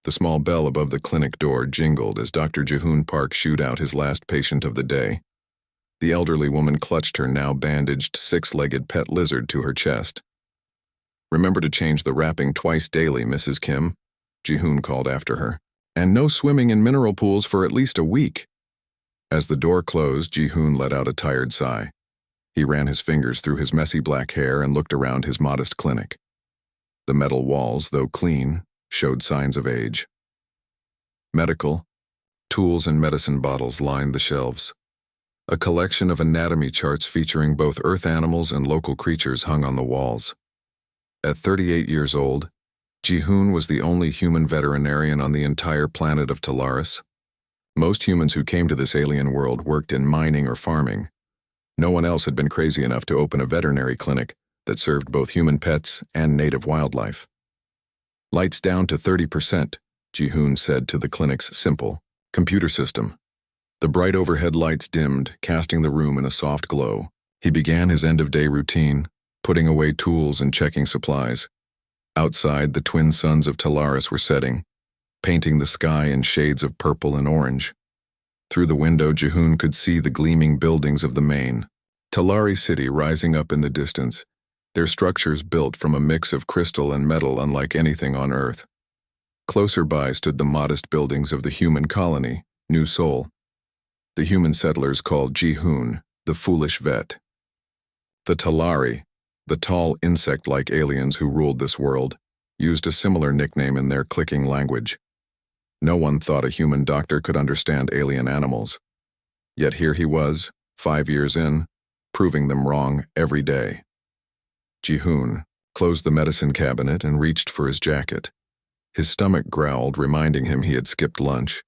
The small bell above the clinic door jingled as Dr. Jihoon Park shooed out his last patient of the day. The elderly woman clutched her now bandaged, six-legged pet lizard to her chest. "Remember to change the wrapping twice daily, Mrs. Kim," Jihoon called after her. "And no swimming in mineral pools for at least a week." As the door closed, Jihoon let out a tired sigh. He ran his fingers through his messy black hair and looked around his modest clinic. The metal walls, though clean, showed signs of age. Medical, tools and medicine bottles lined the shelves. A collection of anatomy charts featuring both Earth animals and local creatures hung on the walls. At 38 years old, Jihoon was the only human veterinarian on the entire planet of Talaris. Most humans who came to this alien world worked in mining or farming. No one else had been crazy enough to open a veterinary clinic that served both human pets and native wildlife. "Lights down to 30%, Jihoon said to the clinic's simple computer system. The bright overhead lights dimmed, casting the room in a soft glow. He began his end-of-day routine, putting away tools and checking supplies. Outside, the twin suns of Talaris were setting, painting the sky in shades of purple and orange. Through the window, Jihoon could see the gleaming buildings of the main Talari city rising up in the distance, their structures built from a mix of crystal and metal unlike anything on Earth. Closer by stood the modest buildings of the human colony, New Seoul. The human settlers called Jihoon, the foolish vet. The Talari, the tall insect-like aliens who ruled this world, used a similar nickname in their clicking language. No one thought a human doctor could understand alien animals. Yet here he was, 5 years in, proving them wrong every day. Jihoon closed the medicine cabinet and reached for his jacket. His stomach growled, reminding him he had skipped lunch.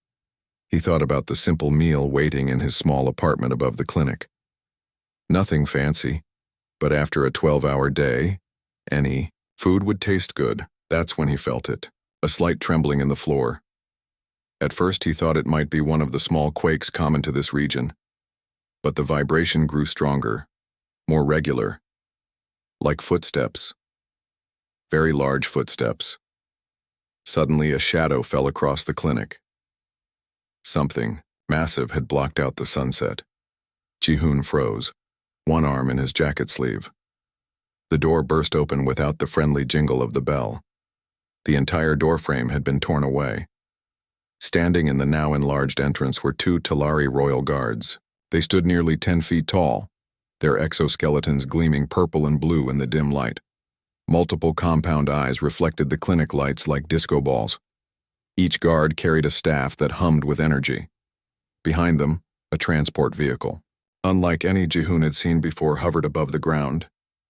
He thought about the simple meal waiting in his small apartment above the clinic. Nothing fancy, but after a 12-hour day, any food would taste good. That's when he felt it, a slight trembling in the floor. At first he thought it might be one of the small quakes common to this region, but the vibration grew stronger, more regular, like footsteps. Very large footsteps. Suddenly a shadow fell across the clinic. Something massive had blocked out the sunset. Jihoon froze, one arm in his jacket sleeve. The door burst open without the friendly jingle of the bell. The entire doorframe had been torn away. Standing in the now enlarged entrance were 2 Talari royal guards. They stood nearly 10 feet tall, their exoskeletons gleaming purple and blue in the dim light. Multiple compound eyes reflected the clinic lights like disco balls. Each guard carried a staff that hummed with energy. Behind them, a transport vehicle. Unlike any Jihoon had seen before, hovered above the ground.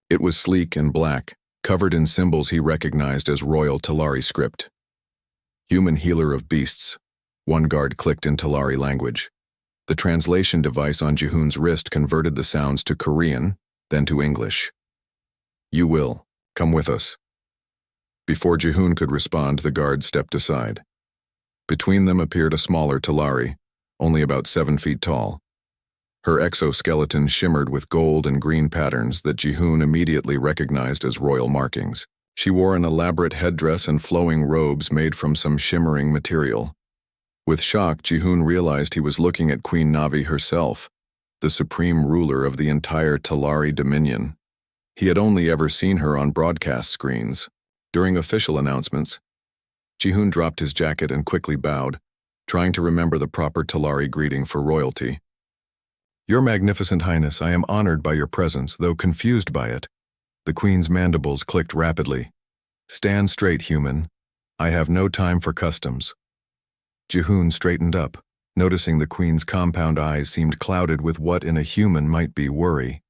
It was sleek and black, covered in symbols he recognized as Royal Talari script. "Human healer of beasts," one guard clicked in Talari language. The translation device on Jihoon's wrist converted the sounds to Korean, then to English. "You will. Come with us." Before Jihoon could respond, the guard stepped aside. Between them appeared a smaller Talari, only about 7 feet tall. Her exoskeleton shimmered with gold and green patterns that Jihoon immediately recognized as royal markings. She wore an elaborate headdress and flowing robes made from some shimmering material. With shock, Jihoon realized he was looking at Queen Navi herself, the supreme ruler of the entire Talari dominion. He had only ever seen her on broadcast screens. During official announcements, Jihoon dropped his jacket and quickly bowed, trying to remember the proper Talari greeting for royalty. "Your Magnificent Highness, I am honored by your presence, though confused by it." The Queen's mandibles clicked rapidly. "Stand straight, human. I have no time for customs." Jihoon straightened up, noticing the Queen's compound eyes seemed clouded with what in a human might be worry.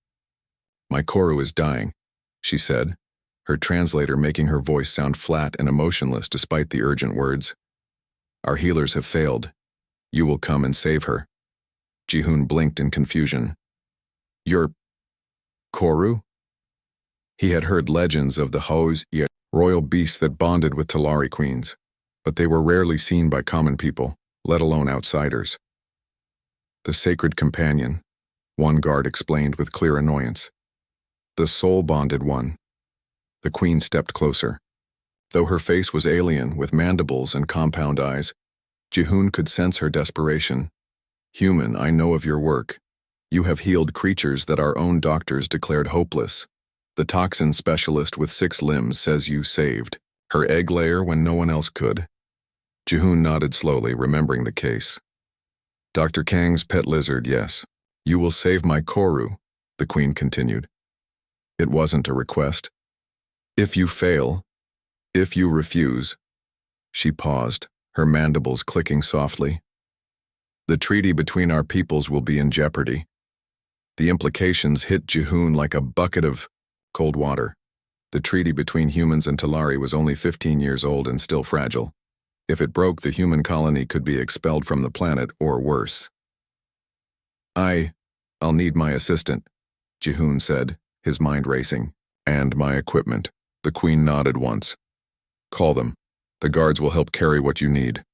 "My Koru is dying," she said, her translator making her voice sound flat and emotionless despite the urgent words. "Our healers have failed. You will come and save her." Jihoon blinked in confusion. "Your Koru?" He had heard legends of the Hos, royal beasts that bonded with Talari queens, but they were rarely seen by common people, let alone outsiders. "The sacred companion," one guard explained with clear annoyance. "The soul-bonded one." The queen stepped closer. Though her face was alien, with mandibles and compound eyes, Jihoon could sense her desperation. "Human, I know of your work. You have healed creatures that our own doctors declared hopeless. The toxin specialist with 6 limbs says you saved her egg layer when no one else could." Jihoon nodded slowly, remembering the case. "Dr. Kang's pet lizard, yes. You will save my Koru," the queen continued. "It wasn't a request. If you fail, if you refuse." She paused, her mandibles clicking softly. "The treaty between our peoples will be in jeopardy." The implications hit Jihoon like a bucket of cold water. The treaty between humans and Talari was only 15 years old and still fragile. If it broke, the human colony could be expelled from the planet, or worse. I'll need my assistant," Jihoon said, his mind racing. "And my equipment." The queen nodded once. "Call them. The guards will help carry what you need."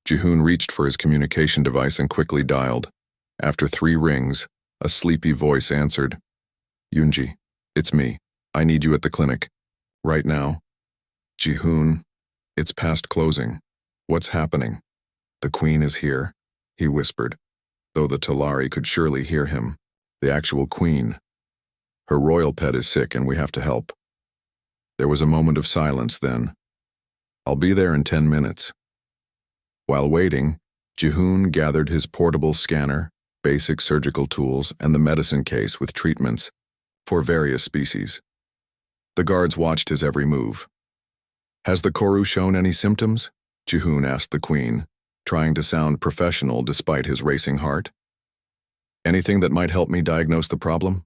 Jihoon reached for his communication device and quickly dialed. After 3 rings, a sleepy voice answered. "Yoonji, it's me. I need you at the clinic. Right now." "Jihoon, it's past closing. What's happening?" "The queen is here," he whispered, though the Talari could surely hear him. "The actual queen. Her royal pet is sick and we have to help." There was a moment of silence then. "I'll be there in 10 minutes. While waiting, Jihoon gathered his portable scanner, basic surgical tools, and the medicine case with treatments for various species. The guards watched his every move. "Has the Koru shown any symptoms?" Jihoon asked the queen, trying to sound professional despite his racing heart. "Anything that might help me diagnose the problem?"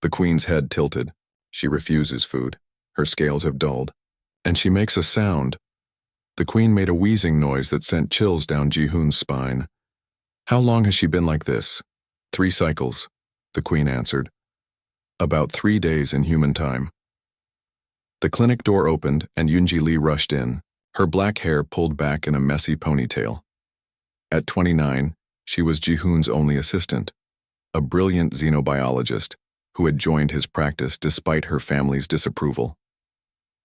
The queen's head tilted. She refuses food. Her scales have dulled. And she makes a sound. The queen made a wheezing noise that sent chills down Jihoon's spine. "How long has she been like this?" 3 cycles, the queen answered. "About 3 days in human time." The clinic door opened and Yoonji Lee rushed in, her black hair pulled back in a messy ponytail. At 29, she was Jihoon's only assistant, a brilliant xenobiologist who had joined his practice despite her family's disapproval.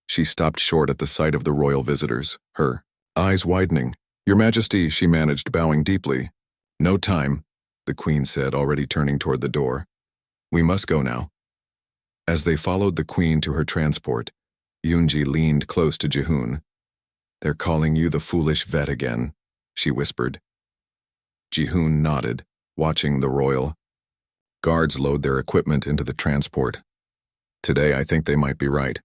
She stopped short at the sight of the royal visitors, her eyes widening. "Your Majesty," she managed, bowing deeply. "No time," the queen said, already turning toward the door. "We must go now." As they followed the queen to her transport, Yoonji leaned close to Jihoon. "They're calling you the foolish vet again," she whispered. Jihoon nodded, watching the royal guards load their equipment into the transport. "Today I think they might be right."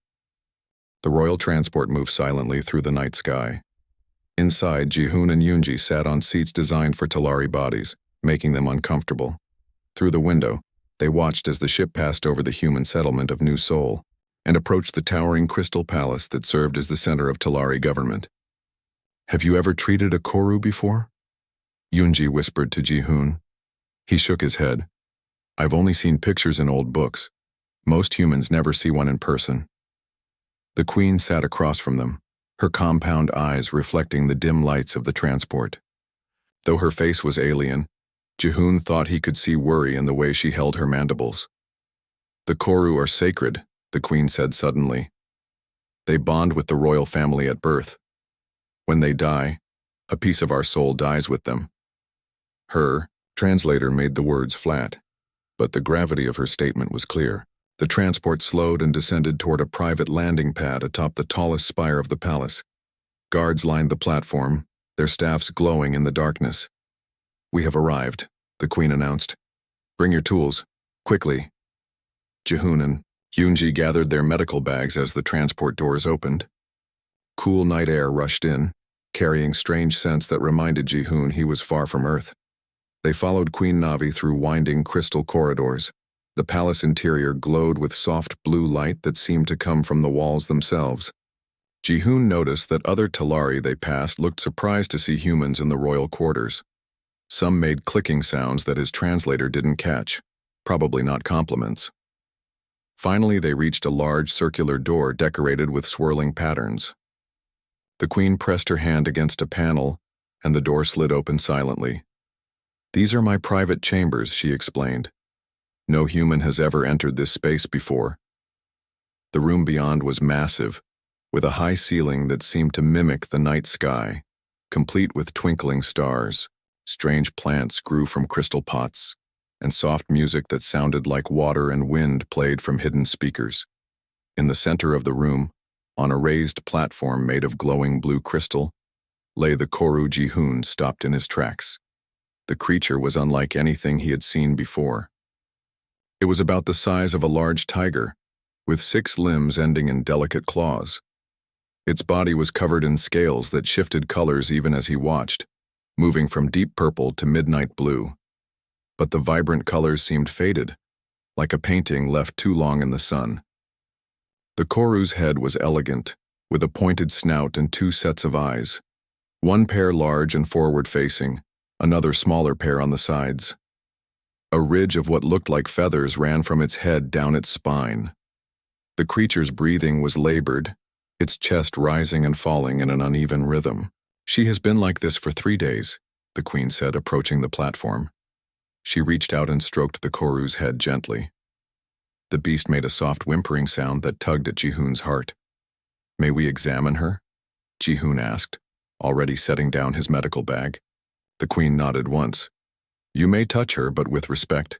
The royal transport moved silently through the night sky. Inside, Jihoon and Yoonji sat on seats designed for Talari bodies, making them uncomfortable. Through the window, they watched as the ship passed over the human settlement of New Seoul and approached the towering crystal palace that served as the center of Talari government. "Have you ever treated a Koru before?" Yoonji whispered to Jihoon. He shook his head. "I've only seen pictures in old books. Most humans never see one in person." The queen sat across from them, her compound eyes reflecting the dim lights of the transport. Though her face was alien, Jihoon thought he could see worry in the way she held her mandibles. "The Koru are sacred," the queen said suddenly. "They bond with the royal family at birth. When they die, a piece of our soul dies with them." Her translator made the words flat, but the gravity of her statement was clear. The transport slowed and descended toward a private landing pad atop the tallest spire of the palace. Guards lined the platform, their staffs glowing in the darkness. "We have arrived," the queen announced. "Bring your tools, quickly." Jihoon and Yoonji gathered their medical bags as the transport doors opened. Cool night air rushed in, carrying strange scents that reminded Jihoon he was far from Earth. They followed Queen Navi through winding crystal corridors. The palace interior glowed with soft blue light that seemed to come from the walls themselves. Jihoon noticed that other Talari they passed looked surprised to see humans in the royal quarters. Some made clicking sounds that his translator didn't catch, probably not compliments. Finally, they reached a large circular door decorated with swirling patterns. The queen pressed her hand against a panel, and the door slid open silently. "These are my private chambers," she explained. "No human has ever entered this space before." The room beyond was massive, with a high ceiling that seemed to mimic the night sky, complete with twinkling stars. Strange plants grew from crystal pots, and soft music that sounded like water and wind played from hidden speakers. In the center of the room, on a raised platform made of glowing blue crystal, lay the Koru Ji-hoon stopped in his tracks. The creature was unlike anything he had seen before. It was about the size of a large tiger, with 6 limbs ending in delicate claws. Its body was covered in scales that shifted colors even as he watched, moving from deep purple to midnight blue. But the vibrant colors seemed faded, like a painting left too long in the sun. The Koru's head was elegant, with a pointed snout and 2 sets of eyes, one pair large and forward-facing, another smaller pair on the sides. A ridge of what looked like feathers ran from its head down its spine. The creature's breathing was labored, its chest rising and falling in an uneven rhythm. "She has been like this for 3 days," the queen said, approaching the platform. She reached out and stroked the Koru's head gently. The beast made a soft whimpering sound that tugged at Ji-hoon's heart. "May we examine her?" Ji-hoon asked, already setting down his medical bag. The queen nodded once. "You may touch her, but with respect."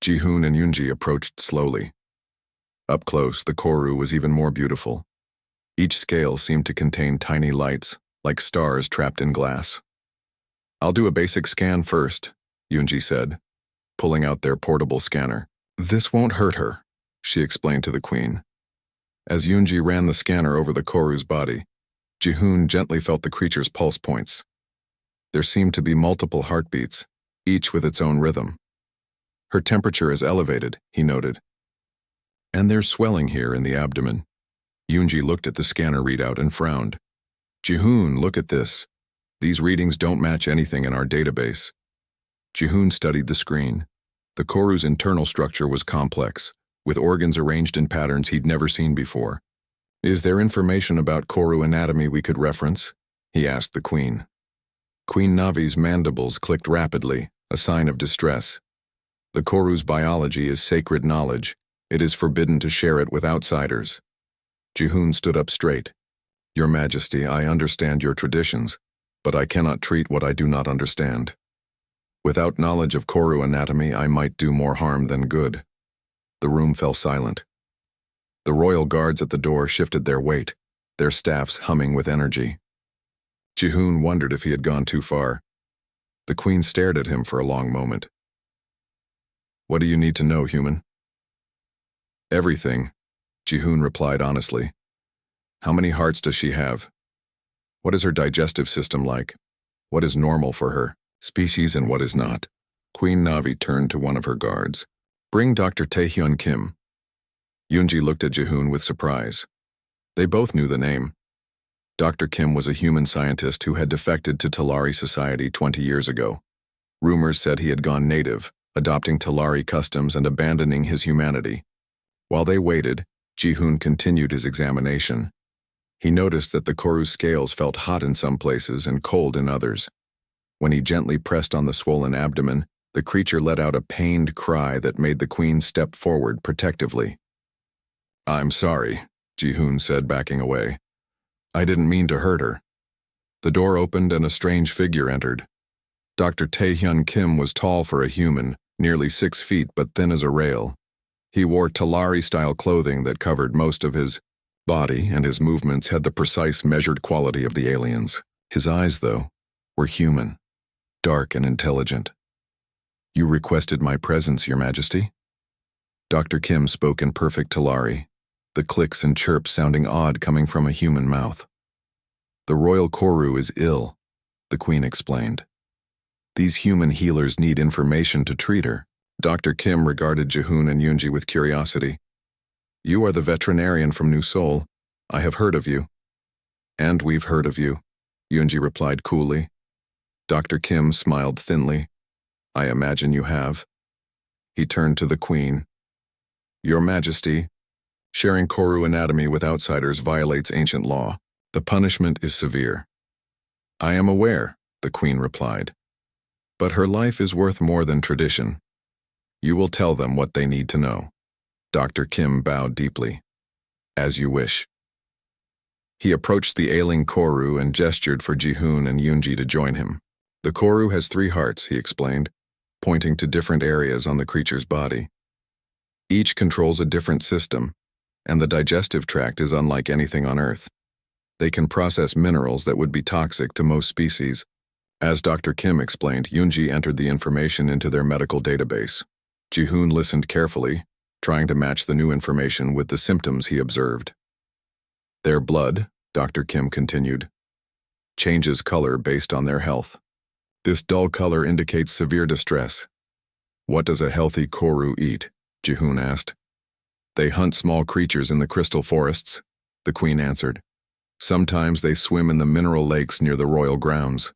Ji-hoon and Yoonji approached slowly. Up close, the Koru was even more beautiful. Each scale seemed to contain tiny lights, like stars trapped in glass. "I'll do a basic scan first," Yoonji said, pulling out their portable scanner. "This won't hurt her," she explained to the queen. As Yoonji ran the scanner over the Koru's body, Ji-hoon gently felt the creature's pulse points. There seemed to be multiple heartbeats, each with its own rhythm. "Her temperature is elevated," he noted. "And there's swelling here in the abdomen." Yoonji looked at the scanner readout and frowned. "Ji-hoon, look at this. These readings don't match anything in our database." Ji-hoon studied the screen. The Koru's internal structure was complex, with organs arranged in patterns he'd never seen before. "Is there information about Koru anatomy we could reference?" he asked the queen. Queen Navi's mandibles clicked rapidly, a sign of distress. "The Koru's biology is sacred knowledge. It is forbidden to share it with outsiders." Ji-hoon stood up straight. "Your Majesty, I understand your traditions, but I cannot treat what I do not understand. Without knowledge of Koru anatomy, I might do more harm than good." The room fell silent. The royal guards at the door shifted their weight, their staffs humming with energy. Ji-hoon wondered if he had gone too far. The queen stared at him for a long moment. "What do you need to know, human?" "Everything," Ji-hoon replied honestly. "How many hearts does she have? What is her digestive system like? What is normal for her species and what is not?" Queen Navi turned to one of her guards. "Bring Dr. Taehyun Kim." Yoonji looked at Ji-hoon with surprise. They both knew the name. Dr. Kim was a human scientist who had defected to Talari society 20 years ago. Rumors said he had gone native, adopting Talari customs and abandoning his humanity. While they waited, Ji-hoon continued his examination. He noticed that the Koru's scales felt hot in some places and cold in others. When he gently pressed on the swollen abdomen, the creature let out a pained cry that made the queen step forward protectively. "I'm sorry," Ji-hoon said, backing away. "I didn't mean to hurt her." The door opened and a strange figure entered. Dr. Taehyun Kim was tall for a human, nearly 6 feet but thin as a rail. He wore Talari-style clothing that covered most of his body, and his movements had the precise measured quality of the aliens. His eyes, though, were human, dark and intelligent. "You requested my presence, Your Majesty?" Dr. Kim spoke in perfect Talari, the clicks and chirps sounding odd coming from a human mouth. "The royal Koru is ill," the queen explained. "These human healers need information to treat her." Dr. Kim regarded Ji-hoon and Yoonji with curiosity. "You are the veterinarian from New Seoul. I have heard of you." "And we've heard of you," Yoonji replied coolly. Dr. Kim smiled thinly. "I imagine you have." He turned to the queen. "Your Majesty, sharing Koru anatomy with outsiders violates ancient law. The punishment is severe." "I am aware," the queen replied. "But her life is worth more than tradition. You will tell them what they need to know." Dr. Kim bowed deeply. "As you wish." He approached the ailing Koru and gestured for Jihoon and Yoonji to join him. The Koru has 3 hearts, he explained, pointing to different areas on the creature's body. Each controls a different system, and the digestive tract is unlike anything on Earth. They can process minerals that would be toxic to most species. As Dr. Kim explained, Yoonji entered the information into their medical database. Jihoon listened carefully, trying to match the new information with the symptoms he observed. Their blood, Dr. Kim continued, changes color based on their health. This dull color indicates severe distress. What does a healthy Koru eat? Jihoon asked. They hunt small creatures in the crystal forests, the queen answered. Sometimes they swim in the mineral lakes near the royal grounds.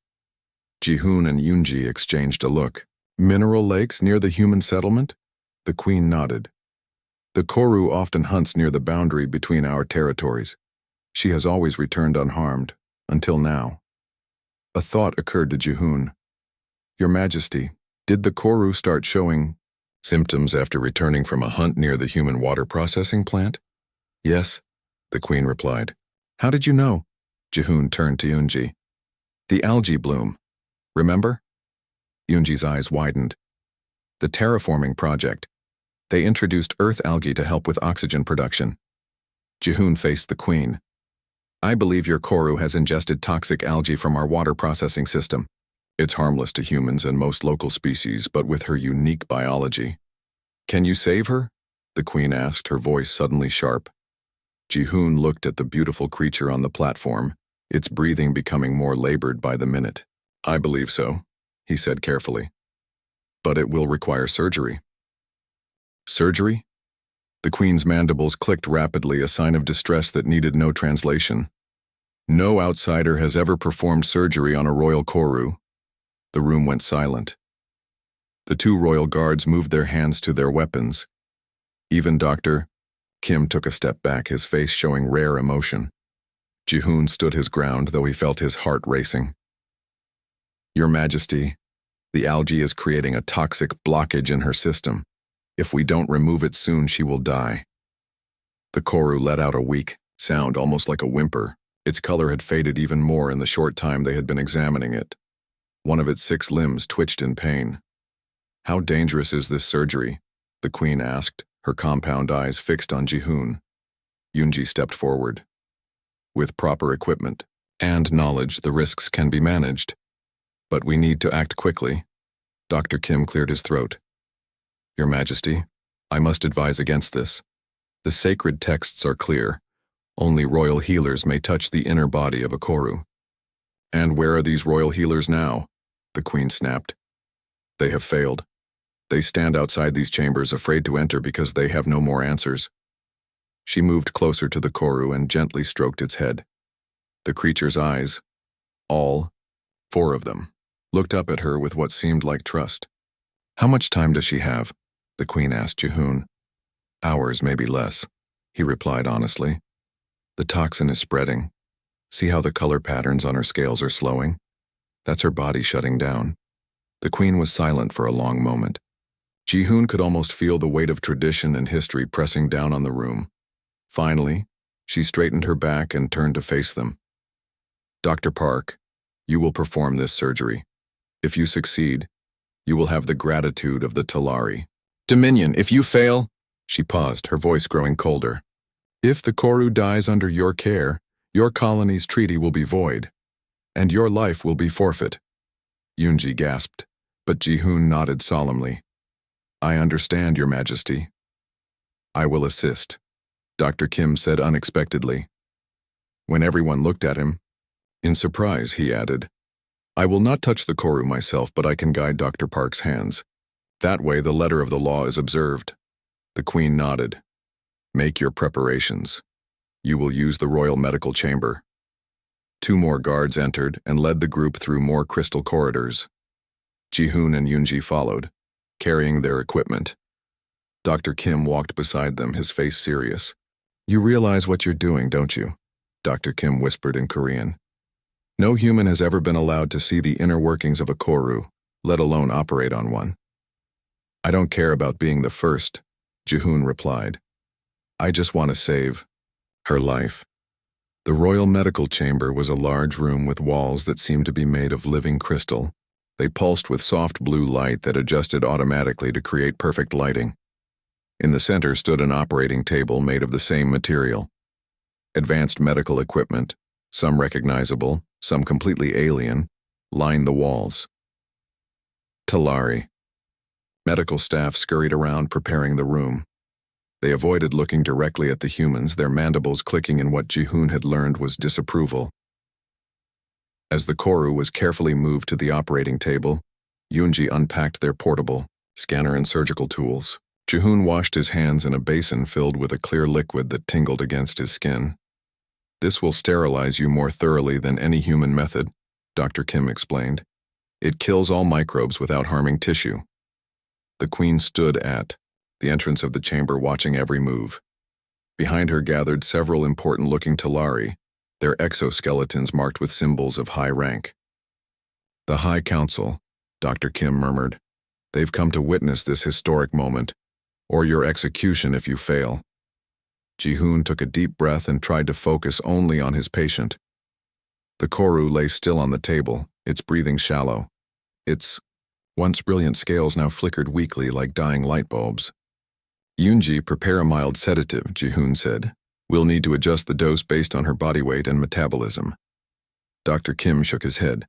Jihoon and Yoonji exchanged a look. Mineral lakes near the human settlement? The queen nodded. The Koru often hunts near the boundary between our territories. She has always returned unharmed, until now. A thought occurred to Jihoon. Your Majesty, did the Koru start showing symptoms after returning from a hunt near the human water processing plant? Yes, the queen replied. How did you know? Jihoon turned to Yoonji. The algae bloom. Remember? Yoonji's eyes widened. The terraforming project. They introduced earth algae to help with oxygen production. Jihoon faced the queen. I believe your Koru has ingested toxic algae from our water processing system. It's harmless to humans and most local species, but with her unique biology. Can you save her? The queen asked, her voice suddenly sharp. Jihoon looked at the beautiful creature on the platform, its breathing becoming more labored by the minute. I believe so, he said carefully. But it will require surgery. Surgery? The queen's mandibles clicked rapidly, a sign of distress that needed no translation. No outsider has ever performed surgery on a royal Koru. The room went silent. The 2 royal guards moved their hands to their weapons. Even Dr. Kim took a step back, his face showing rare emotion. Jihoon stood his ground, though he felt his heart racing. Your Majesty, the algae is creating a toxic blockage in her system. If we don't remove it soon, she will die. The Koru let out a weak sound, almost like a whimper. Its color had faded even more in the short time they had been examining it. One of its 6 limbs twitched in pain. How dangerous is this surgery? The queen asked, her compound eyes fixed on Jihoon. Yoonji stepped forward. With proper equipment and knowledge, the risks can be managed. But we need to act quickly. Dr. Kim cleared his throat. Your Majesty, I must advise against this. The sacred texts are clear. Only royal healers may touch the inner body of a Koru. And where are these royal healers now? The queen snapped. They have failed. They stand outside these chambers, afraid to enter because they have no more answers. She moved closer to the Koru and gently stroked its head. The creature's eyes, all 4 of them, looked up at her with what seemed like trust. How much time does she have? The queen asked Jihoon. Hours, maybe less, he replied honestly. The toxin is spreading. See how the color patterns on her scales are slowing? That's her body shutting down. The queen was silent for a long moment. Jihoon could almost feel the weight of tradition and history pressing down on the room. Finally, she straightened her back and turned to face them. Dr. Park, you will perform this surgery. If you succeed, you will have the gratitude of the Talari. Dominion, if you fail, she paused, her voice growing colder. If the Koru dies under your care, your colony's treaty will be void, and your life will be forfeit. Yoonji gasped, but Jihoon nodded solemnly. I understand, Your Majesty. I will assist, Dr. Kim said unexpectedly. When everyone looked at him, in surprise, he added, I will not touch the Koru myself, but I can guide Dr. Park's hands. That way the letter of the law is observed. The queen nodded. Make your preparations. You will use the royal medical chamber. 2 more guards entered and led the group through more crystal corridors. Jihoon and Yoonji followed, carrying their equipment. Dr. Kim walked beside them, his face serious. You realize what you're doing, don't you? Dr. Kim whispered in Korean. No human has ever been allowed to see the inner workings of a Koru, let alone operate on one. I don't care about being the first, Jihoon replied. I just want to save her life. The Royal Medical Chamber was a large room with walls that seemed to be made of living crystal. They pulsed with soft blue light that adjusted automatically to create perfect lighting. In the center stood an operating table made of the same material. Advanced medical equipment, some recognizable, some completely alien, lined the walls. Talari. Medical staff scurried around preparing the room. They avoided looking directly at the humans, their mandibles clicking in what Ji-hoon had learned was disapproval. As the Koru was carefully moved to the operating table, Yoonji unpacked their portable scanner and surgical tools. Ji-hoon washed his hands in a basin filled with a clear liquid that tingled against his skin. "This will sterilize you more thoroughly than any human method," Dr. Kim explained. "It kills all microbes without harming tissue." The Queen stood at the entrance of the chamber watching every move. Behind her gathered several important-looking Talari, their exoskeletons marked with symbols of high rank. "The High Council," Dr. Kim murmured. "They've come to witness this historic moment, or your execution if you fail." Ji-hoon took a deep breath and tried to focus only on his patient. The Koru lay still on the table, its breathing shallow. Its once brilliant scales now flickered weakly like dying light bulbs. "Yoonji, prepare a mild sedative," Ji-hoon said. "We'll need to adjust the dose based on her body weight and metabolism." Dr. Kim shook his head.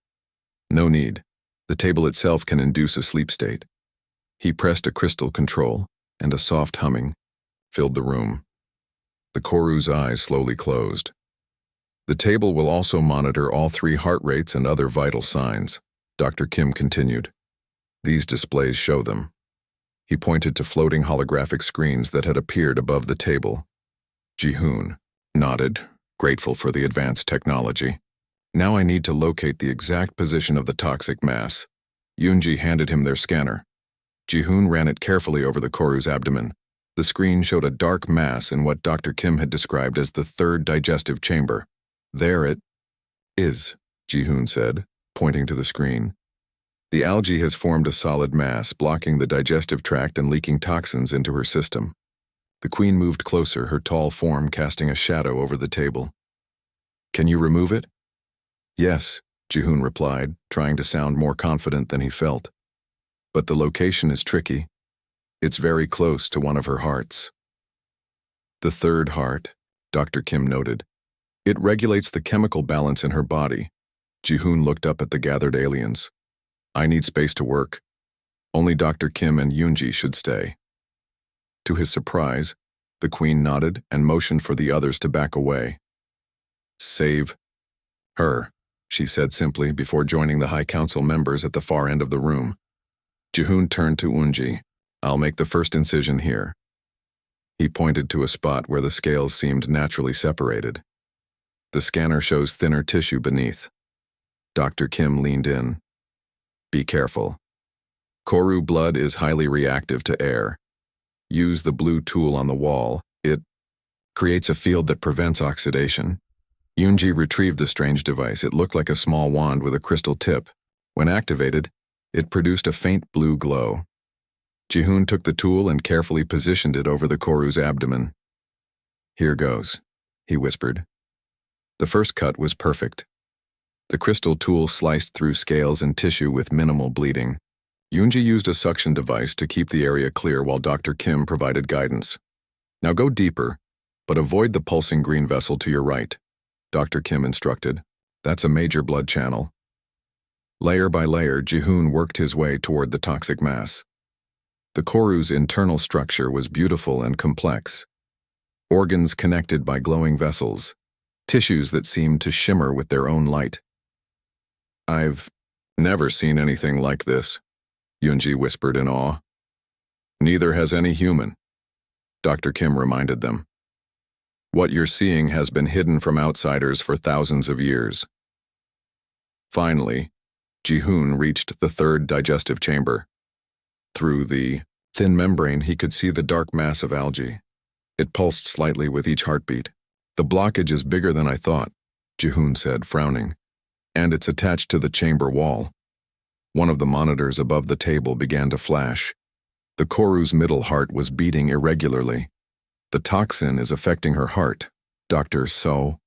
"No need. The table itself can induce a sleep state." He pressed a crystal control, and a soft humming filled the room. The Koru's eyes slowly closed. "The table will also monitor all 3 heart rates and other vital signs," Dr. Kim continued. "These displays show them." He pointed to floating holographic screens that had appeared above the table. Ji-hoon nodded, grateful for the advanced technology. "Now I need to locate the exact position of the toxic mass." Yoonji handed him their scanner. Ji-hoon ran it carefully over the Koru's abdomen. The screen showed a dark mass in what Dr. Kim had described as the 3rd digestive chamber. "There it is," Ji-hoon said, pointing to the screen. "The algae has formed a solid mass, blocking the digestive tract and leaking toxins into her system." The Queen moved closer, her tall form casting a shadow over the table. "Can you remove it?" "Yes," Ji-hoon replied, trying to sound more confident than he felt. "But the location is tricky. It's very close to one of her hearts." "The 3rd heart," Dr. Kim noted. "It regulates the chemical balance in her body." Ji-hoon looked up at the gathered aliens. "I need space to work. Only Dr. Kim and Yoonji should stay." To his surprise, the Queen nodded and motioned for the others to back away. "Save her," she said simply before joining the High Council members at the far end of the room. Ji-hoon turned to Yoonji. "I'll make the first incision here." He pointed to a spot where the scales seemed naturally separated. "The scanner shows thinner tissue beneath." Dr. Kim leaned in. "Be careful. Koru blood is highly reactive to air. Use the blue tool on the wall. It creates a field that prevents oxidation." Yoonji retrieved the strange device. It looked like a small wand with a crystal tip. When activated, it produced a faint blue glow. Ji-hoon took the tool and carefully positioned it over the Koru's abdomen. "Here goes," he whispered. The first cut was perfect. The crystal tool sliced through scales and tissue with minimal bleeding. Yoonji used a suction device to keep the area clear while Dr. Kim provided guidance. "Now go deeper, but avoid the pulsing green vessel to your right," Dr. Kim instructed. "That's a major blood channel." Layer by layer, Ji-hoon worked his way toward the toxic mass. The Koru's internal structure was beautiful and complex. Organs connected by glowing vessels, tissues that seemed to shimmer with their own light. "I've never seen anything like this," Yoonji whispered in awe. "Neither has any human," Dr. Kim reminded them. "What you're seeing has been hidden from outsiders for thousands of years." Finally, Ji-hoon reached the 3rd digestive chamber. Through the thin membrane, he could see the dark mass of algae. It pulsed slightly with each heartbeat. "The blockage is bigger than I thought," Ji-hoon said, frowning. "And it's attached to the chamber wall." One of the monitors above the table began to flash. The Koru's middle heart was beating irregularly. "The toxin is affecting her heart, Dr. So."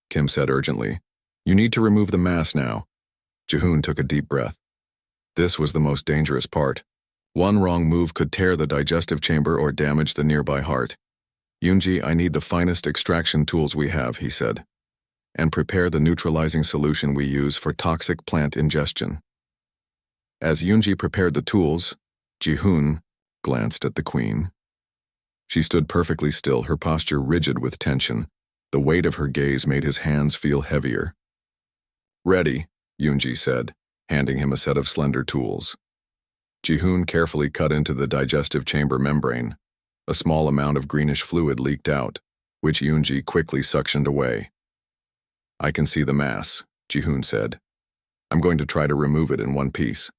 Kim said urgently. You need to remove the mass now. Jihoon took a deep breath. This was the most dangerous part. One wrong move could tear the digestive chamber or damage the nearby heart. Yoonji, I need the finest extraction tools we have, he said, and prepare the neutralizing solution we use for toxic plant ingestion. As Yoonji prepared the tools, Jihoon glanced at the queen. She stood perfectly still, her posture rigid with tension. The weight of her gaze made his hands feel heavier. Ready, Yoonji said, handing him a set of slender tools. Jihoon carefully cut into the digestive chamber membrane. A small amount of greenish fluid leaked out, which Yoonji quickly suctioned away. I can see the mass, Jihoon said. I'm going to try to remove it in one piece.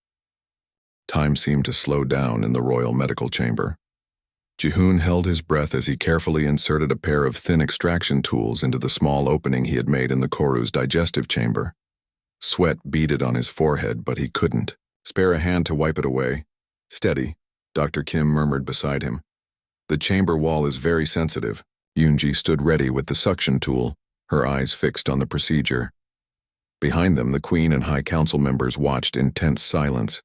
Time seemed to slow down in the royal medical chamber. Jihoon held his breath as he carefully inserted a pair of thin extraction tools into the small opening he had made in the Koru's digestive chamber. Sweat beaded on his forehead, but he couldn't. Spare a hand to wipe it away. Steady, Dr. Kim murmured beside him. The chamber wall is very sensitive. Yoonji stood ready with the suction tool, her eyes fixed on the procedure. Behind them, the Queen and High Council members watched in tense silence.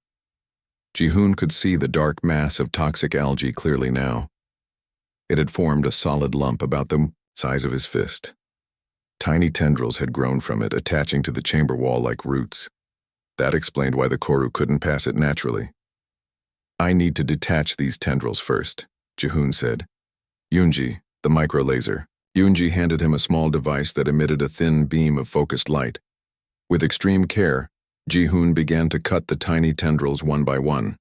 Jihoon could see the dark mass of toxic algae clearly now. It had formed a solid lump about the size of his fist. Tiny tendrils had grown from it, attaching to the chamber wall like roots. That explained why the Koru couldn't pass it naturally. I need to detach these tendrils first, Jihoon said. Yoonji, the microlaser. Yoonji handed him a small device that emitted a thin beam of focused light. With extreme care, Jihoon began to cut the tiny tendrils one by one.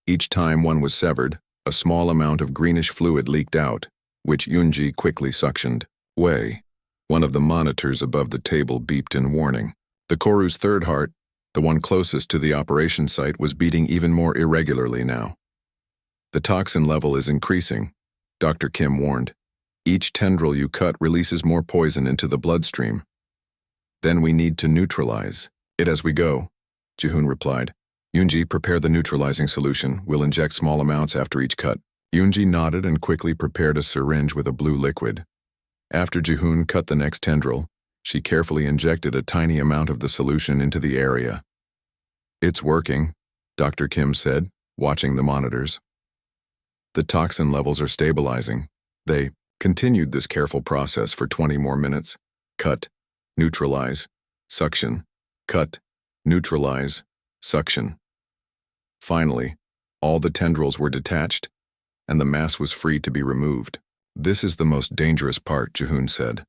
Each time one was severed, a small amount of greenish fluid leaked out, which Yoonji quickly suctioned. Way. One of the monitors above the table beeped in warning. The Koru's third heart, the one closest to the operation site, was beating even more irregularly now. The toxin level is increasing, Dr. Kim warned. Each tendril you cut releases more poison into the bloodstream. Then we need to neutralize it as we go, Jihoon replied. Yoonji, prepare the neutralizing solution. We'll inject small amounts after each cut. Yoonji nodded and quickly prepared a syringe with a blue liquid. After Jihoon cut the next tendril, she carefully injected a tiny amount of the solution into the area. It's working, Dr. Kim said, watching the monitors. The toxin levels are stabilizing. They continued this careful process for 20 more minutes. Cut, neutralize, suction, cut, neutralize, suction. Finally, all the tendrils were detached, and the mass was free to be removed. This is the most dangerous part, Jihoon said.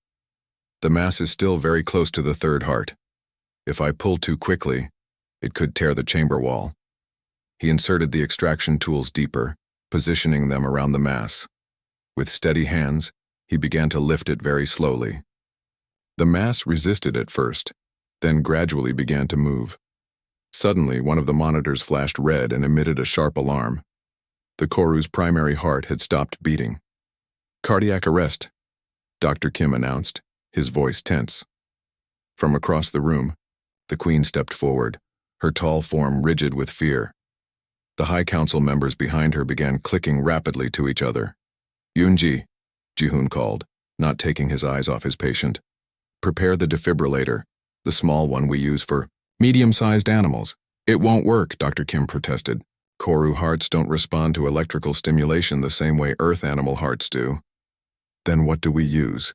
The mass is still very close to the third heart. If I pull too quickly, it could tear the chamber wall. He inserted the extraction tools deeper, positioning them around the mass. With steady hands, he began to lift it very slowly. The mass resisted at first, then gradually began to move. Suddenly, one of the monitors flashed red and emitted a sharp alarm. The Koru's primary heart had stopped beating. Cardiac arrest, Dr. Kim announced, his voice tense. From across the room, the Queen stepped forward, her tall form rigid with fear. The High Council members behind her began clicking rapidly to each other. Yoonji, Jihoon called, not taking his eyes off his patient. Prepare the defibrillator, the small one we use for medium-sized animals. It won't work, Dr. Kim protested. Koru hearts don't respond to electrical stimulation the same way Earth animal hearts do. Then what do we use?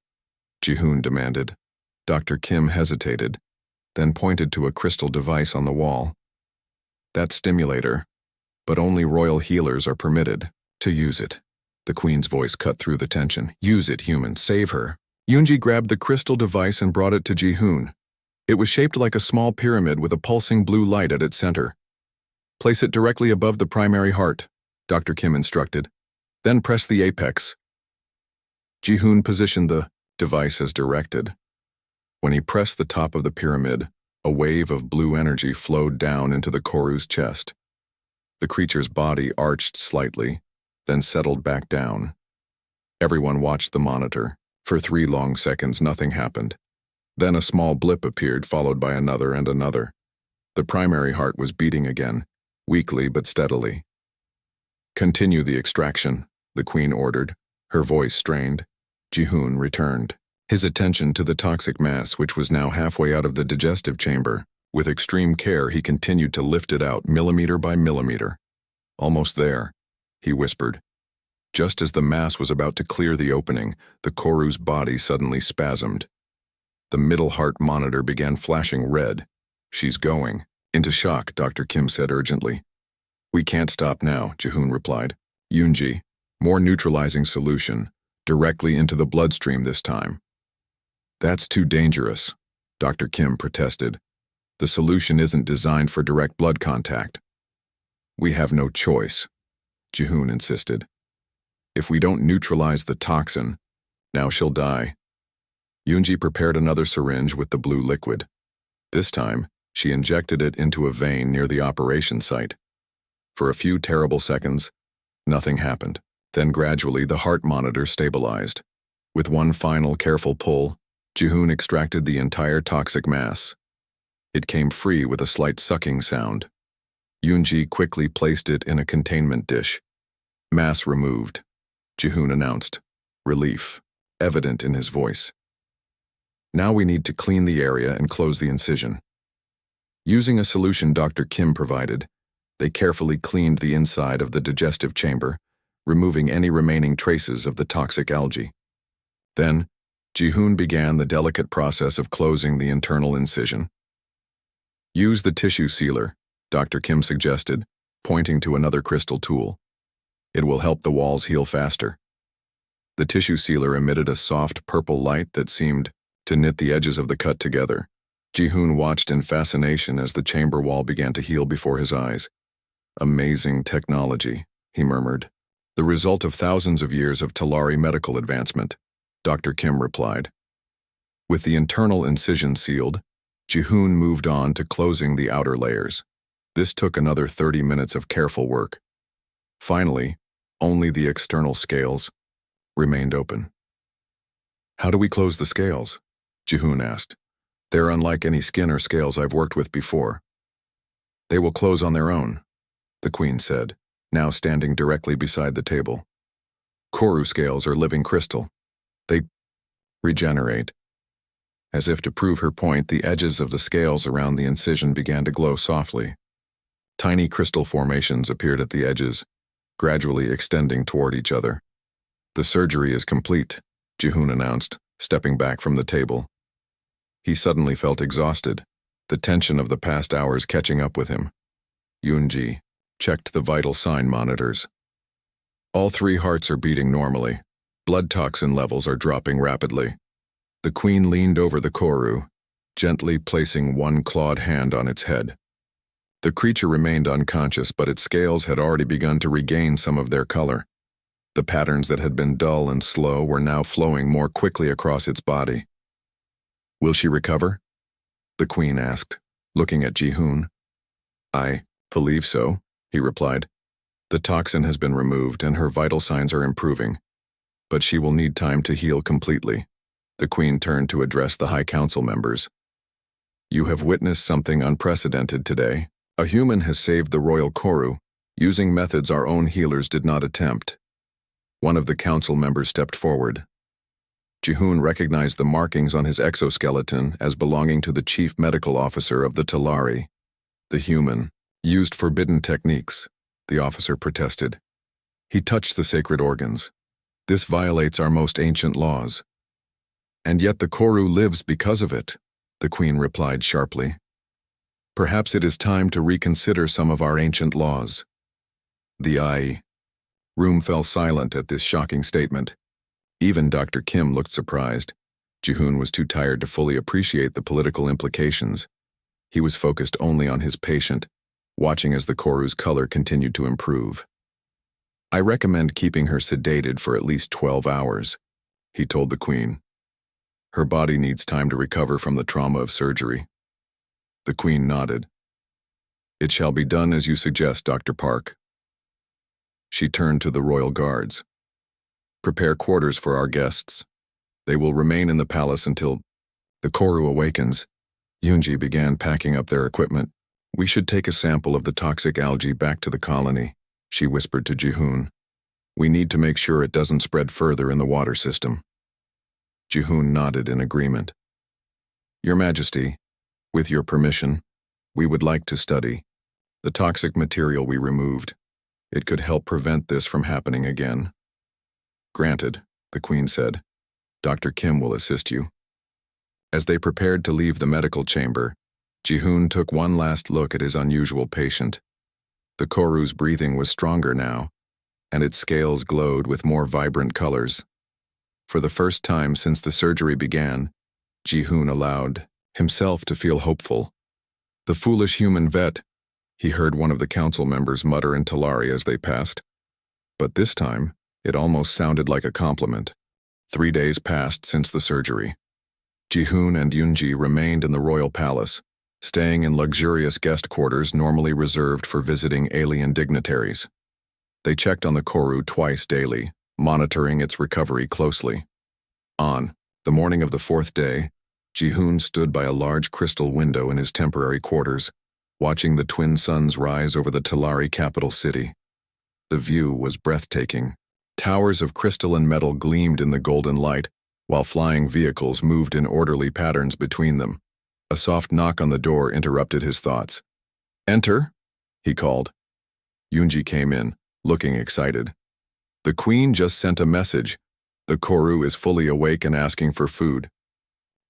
Jihoon demanded. Dr. Kim hesitated, then pointed to a crystal device on the wall. That stimulator, but only royal healers are permitted to use it. The Queen's voice cut through the tension. Use it, human. Save her. Yoonji grabbed the crystal device and brought it to Jihoon. It was shaped like a small pyramid with a pulsing blue light at its center. Place it directly above the primary heart, Dr. Kim instructed. Then press the apex. Jihoon positioned the device as directed. When he pressed the top of the pyramid, a wave of blue energy flowed down into the Koru's chest. The creature's body arched slightly, then settled back down. Everyone watched the monitor. For 3 long seconds, nothing happened. Then a small blip appeared, followed by another and another. The primary heart was beating again, weakly but steadily. Continue the extraction, the Queen ordered, her voice strained. Jihoon returned. his attention to the toxic mass which was now halfway out of the digestive chamber. With extreme care, he continued to lift it out millimeter by millimeter. "Almost there," he whispered. Just as the mass was about to clear the opening, the Koru's body suddenly spasmed. The middle heart monitor began flashing red. "She's going into shock," Dr. Kim said urgently. "We can't stop now," Jihoon replied. "Yoonji, more neutralizing solution, directly into the bloodstream this time." "That's too dangerous," Dr. Kim protested. "The solution isn't designed for direct blood contact." "We have no choice," Jihoon insisted. "If we don't neutralize the toxin, now she'll die." Yoonji prepared another syringe with the blue liquid. This time, she injected it into a vein near the operation site. For a few terrible seconds, nothing happened. Then gradually the heart monitor stabilized. With one final careful pull, Jihoon extracted the entire toxic mass. It came free with a slight sucking sound. Yoonji quickly placed it in a containment dish. "Mass removed," Jihoon announced, relief evident in his voice. "Now we need to clean the area and close the incision." Using a solution Dr. Kim provided, they carefully cleaned the inside of the digestive chamber, removing any remaining traces of the toxic algae. Then, Jihoon began the delicate process of closing the internal incision. "Use the tissue sealer," Dr. Kim suggested, pointing to another crystal tool. "It will help the walls heal faster." The tissue sealer emitted a soft purple light that seemed to knit the edges of the cut together. Jihoon watched in fascination as the chamber wall began to heal before his eyes. "Amazing technology," he murmured. "The result of thousands of years of Talari medical advancement," Dr. Kim replied. With the internal incision sealed, Jihoon moved on to closing the outer layers. This took another 30 minutes of careful work. Finally, only the external scales remained open. "How do we close the scales?" Jihoon asked. "They're unlike any skin or scales I've worked with before." "They will close on their own," the Queen said, now standing directly beside the table. "Koru scales are living crystal. They regenerate." As if to prove her point, the edges of the scales around the incision began to glow softly. Tiny crystal formations appeared at the edges, gradually extending toward each other. "The surgery is complete," Jihoon announced, stepping back from the table. He suddenly felt exhausted, the tension of the past hours catching up with him. Yoonji checked the vital sign monitors. "All 3 hearts are beating normally. Blood toxin levels are dropping rapidly." The Queen leaned over the Koru, gently placing one clawed hand on its head. The creature remained unconscious, but its scales had already begun to regain some of their color. The patterns that had been dull and slow were now flowing more quickly across its body. "Will she recover?" the Queen asked, looking at Jihoon. "I believe so," he replied. "The toxin has been removed and her vital signs are improving, but she will need time to heal completely." The Queen turned to address the High Council members. "You have witnessed something unprecedented today. A human has saved the royal Koru, using methods our own healers did not attempt." One of the council members stepped forward. Jihoon recognized the markings on his exoskeleton as belonging to the chief medical officer of the Talari. "The human used forbidden techniques," the officer protested. "He touched the sacred organs. This violates our most ancient laws." "And yet the Koru lives because of it," the Queen replied sharply. "Perhaps it is time to reconsider some of our ancient laws." The room fell silent at this shocking statement. Even Dr. Kim looked surprised. Jihoon was too tired to fully appreciate the political implications. He was focused only on his patient, watching as the Koru's color continued to improve. "I recommend keeping her sedated for at least 12 hours, he told the Queen. "Her body needs time to recover from the trauma of surgery." The Queen nodded. "It shall be done as you suggest, Dr. Park." She turned to the royal guards. "Prepare quarters for our guests. They will remain in the palace until the Koru awakens." Yoonji began packing up their equipment. "We should take a sample of the toxic algae back to the colony," she whispered to Jihoon. "We need to make sure it doesn't spread further in the water system." Jihoon nodded in agreement. Your Majesty, with your permission, we would like to study the toxic material we removed. It could help prevent this from happening again. Granted, the Queen said. Dr. Kim will assist you. As they prepared to leave the medical chamber, Jihoon took one last look at his unusual patient. The Koru's breathing was stronger now, and its scales glowed with more vibrant colors. For the first time since the surgery began, Jihoon allowed himself to feel hopeful. The foolish human vet, he heard one of the council members mutter in Talari as they passed. But this time, it almost sounded like a compliment. 3 days passed since the surgery. Jihoon and Yoonji remained in the royal palace, staying in luxurious guest quarters normally reserved for visiting alien dignitaries. They checked on the Koru twice daily, monitoring its recovery closely. On the morning of the 4th day, Jihoon stood by a large crystal window in his temporary quarters, watching the twin suns rise over the Talari capital city. The view was breathtaking. Towers of crystal and metal gleamed in the golden light, while flying vehicles moved in orderly patterns between them. A soft knock on the door interrupted his thoughts. "Enter," he called. Yoonji came in, looking excited. "The Queen just sent a message. The Koru is fully awake and asking for food."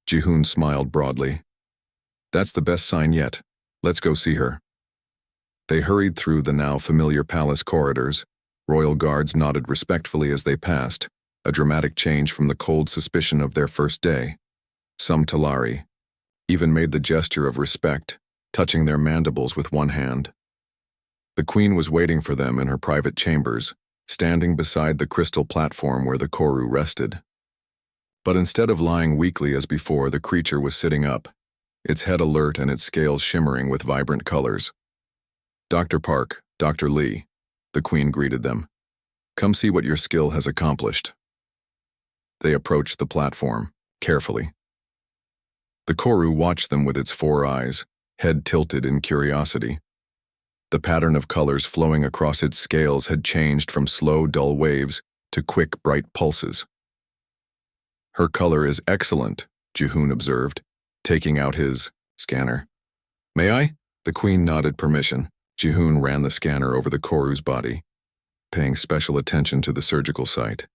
Jihoon smiled broadly. "That's the best sign yet. Let's go see her." They hurried through the now familiar palace corridors. Royal guards nodded respectfully as they passed, a dramatic change from the cold suspicion of their first day. Some Talari even made the gesture of respect, touching their mandibles with one hand. The Queen was waiting for them in her private chambers, standing beside the crystal platform where the Koru rested. But instead of lying weakly as before, the creature was sitting up, its head alert and its scales shimmering with vibrant colors. "Dr. Park, Dr. Lee," the Queen greeted them. "Come see what your skill has accomplished." They approached the platform, carefully. The Koru watched them with its 4 eyes, head tilted in curiosity. The pattern of colors flowing across its scales had changed from slow, dull waves to quick, bright pulses. "Her color is excellent," Jihoon observed, taking out his scanner. "May I?" The Queen nodded permission. Jihoon ran the scanner over the Koru's body, paying special attention to the surgical site.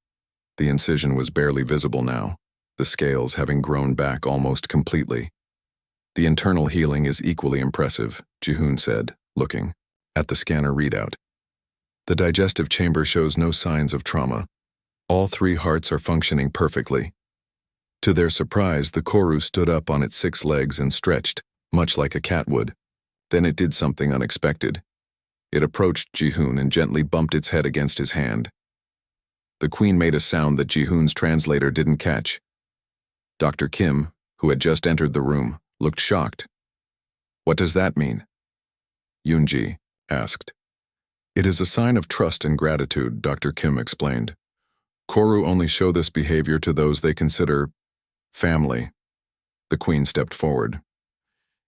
The incision was barely visible now, the scales having grown back almost completely. "The internal healing is equally impressive," Jihoon said, looking at the scanner readout. "The digestive chamber shows no signs of trauma. All 3 hearts are functioning perfectly." To their surprise, the Koru stood up on its 6 legs and stretched, much like a cat would. Then it did something unexpected. It approached Jihoon and gently bumped its head against his hand. The Queen made a sound that Jihoon's translator didn't catch. Dr. Kim, who had just entered the room, looked shocked. "What does that mean?" Yoonji asked. "It is a sign of trust and gratitude," Dr. Kim explained. "Koru only show this behavior to those they consider family." The Queen stepped forward.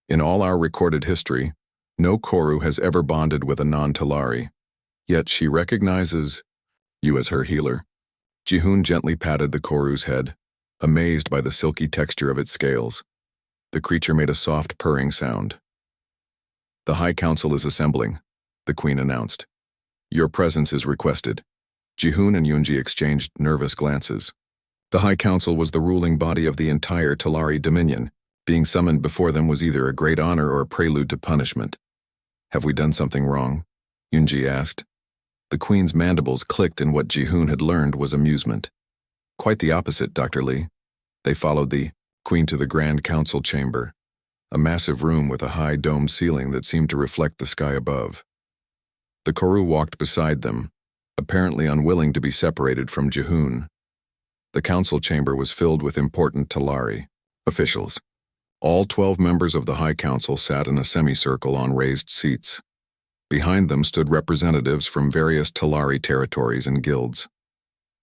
"In all our recorded history, no Koru has ever bonded with a non-Talari. Yet she recognizes you as her healer." Jihoon gently patted the Koru's head, amazed by the silky texture of its scales. The creature made a soft purring sound. "The High Council is assembling," the Queen announced. "Your presence is requested." Jihoon and Yoonji exchanged nervous glances. The High Council was the ruling body of the entire Talari Dominion. Being summoned before them was either a great honor or a prelude to punishment. "Have we done something wrong?" Yoonji asked. The Queen's mandibles clicked, and what Jihoon had learned was amusement. "Quite the opposite, Dr. Lee." They followed the Queen to the Grand Council chamber, a massive room with a high domed ceiling that seemed to reflect the sky above. The Koru walked beside them, apparently unwilling to be separated from Jihoon. The council chamber was filled with important Talari officials. All 12 members of the High Council sat in a semicircle on raised seats. Behind them stood representatives from various Talari territories and guilds.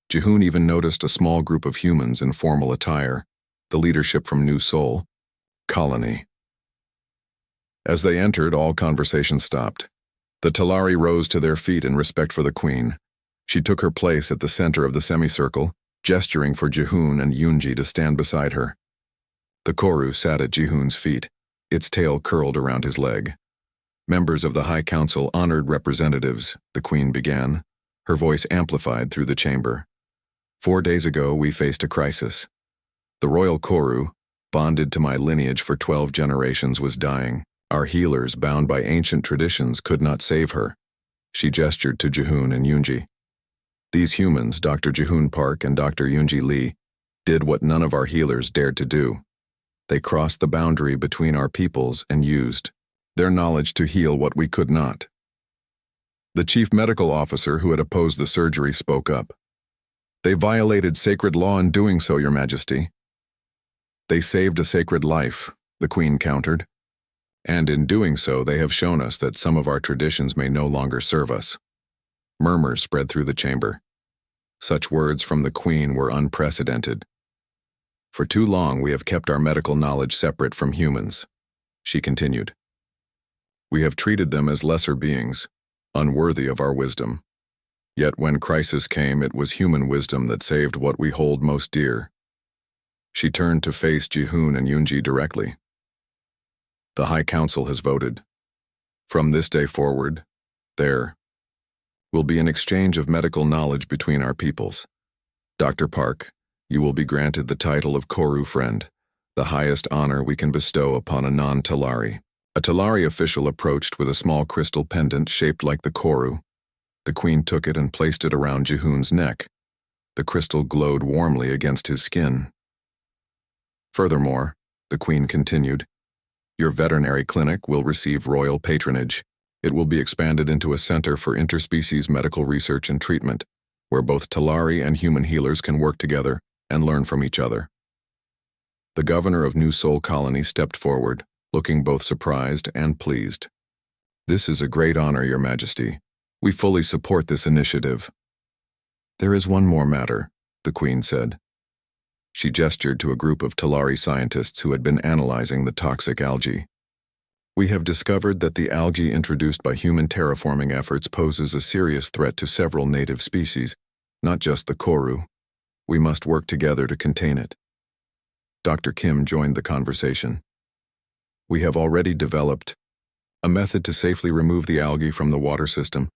Jihoon even noticed a small group of humans in formal attire, the leadership from New Seoul Colony. As they entered, all conversation stopped. The Talari rose to their feet in respect for the Queen. She took her place at the center of the semicircle, gesturing for Jihoon and Yoonji to stand beside her. The Koru sat at Jihoon's feet, its tail curled around his leg. Members of the High Council, honored representatives, the Queen began, her voice amplified through the chamber. 4 days ago, we faced a crisis. The royal Koru, bonded to my lineage for 12 generations, was dying. Our healers, bound by ancient traditions, could not save her. She gestured to Jihoon and Yoonji. These humans, Dr. Jihoon Park and Dr. Yoonji Lee, did what none of our healers dared to do. They crossed the boundary between our peoples and used their knowledge to heal what we could not. The chief medical officer who had opposed the surgery spoke up. They violated sacred law in doing so, Your Majesty. They saved a sacred life, the Queen countered. And in doing so, they have shown us that some of our traditions may no longer serve us. Murmurs spread through the chamber. Such words from the Queen were unprecedented. For too long, we have kept our medical knowledge separate from humans, she continued. We have treated them as lesser beings, unworthy of our wisdom. Yet when crisis came, it was human wisdom that saved what we hold most dear. She turned to face Jihoon and Yoonji directly. The High Council has voted. From this day forward, there will be an exchange of medical knowledge between our peoples. Dr. Park, you will be granted the title of Koru Friend, the highest honor we can bestow upon a non-Talari. A Talari official approached with a small crystal pendant shaped like the Koru. The Queen took it and placed it around Jihoon's neck. The crystal glowed warmly against his skin. Furthermore, the Queen continued, your veterinary clinic will receive royal patronage. It will be expanded into a center for interspecies medical research and treatment, where both Talari and human healers can work together and learn from each other. The governor of New Seoul Colony stepped forward, looking both surprised and pleased. This is a great honor, Your Majesty. We fully support this initiative. There is one more matter, the Queen said. She gestured to a group of Talari scientists who had been analyzing the toxic algae. We have discovered that the algae introduced by human terraforming efforts poses a serious threat to several native species, not just the Koru. We must work together to contain it. Dr. Kim joined the conversation. We have already developed a method to safely remove the algae from the water system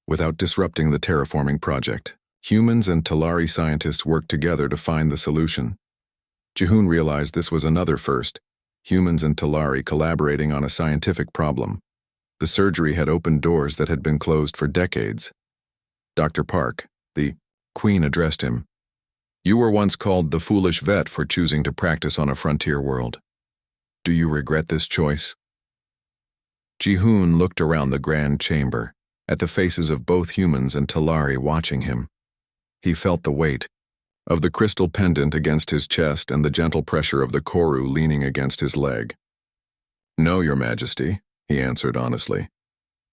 without disrupting the terraforming project. Humans and Talari scientists worked together to find the solution. Jihoon realized this was another first, humans and Talari collaborating on a scientific problem. The surgery had opened doors that had been closed for decades. Dr. Park, the Queen, addressed him. You were once called the foolish vet for choosing to practice on a frontier world. Do you regret this choice? Jihoon looked around the grand chamber, at the faces of both humans and Talari watching him. He felt the weight of the crystal pendant against his chest and the gentle pressure of the Koru leaning against his leg. No, Your Majesty, he answered honestly.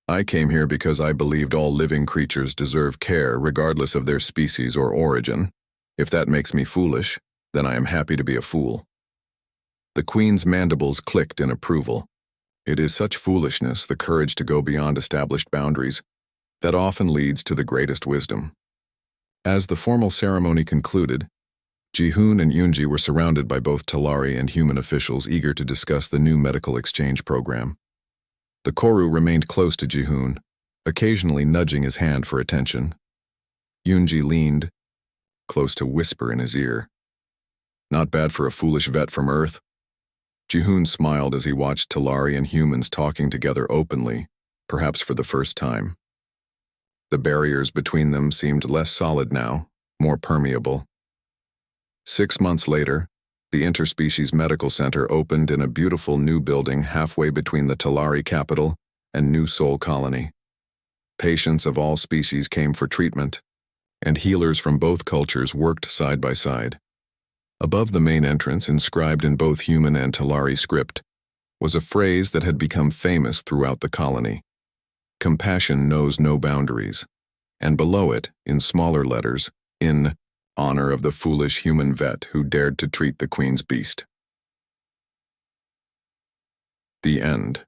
I came here because I believed all living creatures deserve care regardless of their species or origin. If that makes me foolish, then I am happy to be a fool. The Queen's mandibles clicked in approval. It is such foolishness, the courage to go beyond established boundaries, that often leads to the greatest wisdom. As the formal ceremony concluded, Jihoon and Yoonji were surrounded by both Talari and human officials eager to discuss the new medical exchange program. The Koru remained close to Jihoon, occasionally nudging his hand for attention. Yoonji leaned, close to whisper in his ear. Not bad for a foolish vet from Earth. Jihoon smiled as he watched Talari and humans talking together openly, perhaps for the first time. The barriers between them seemed less solid now, more permeable. 6 months later, the Interspecies Medical Center opened in a beautiful new building halfway between the Talari capital and New Seoul Colony. Patients of all species came for treatment, and healers from both cultures worked side by side. Above the main entrance, inscribed in both human and Talari script, was a phrase that had become famous throughout the colony. Compassion knows no boundaries, and below it, in smaller letters, in honor of the foolish human vet who dared to treat the Queen's beast. The end.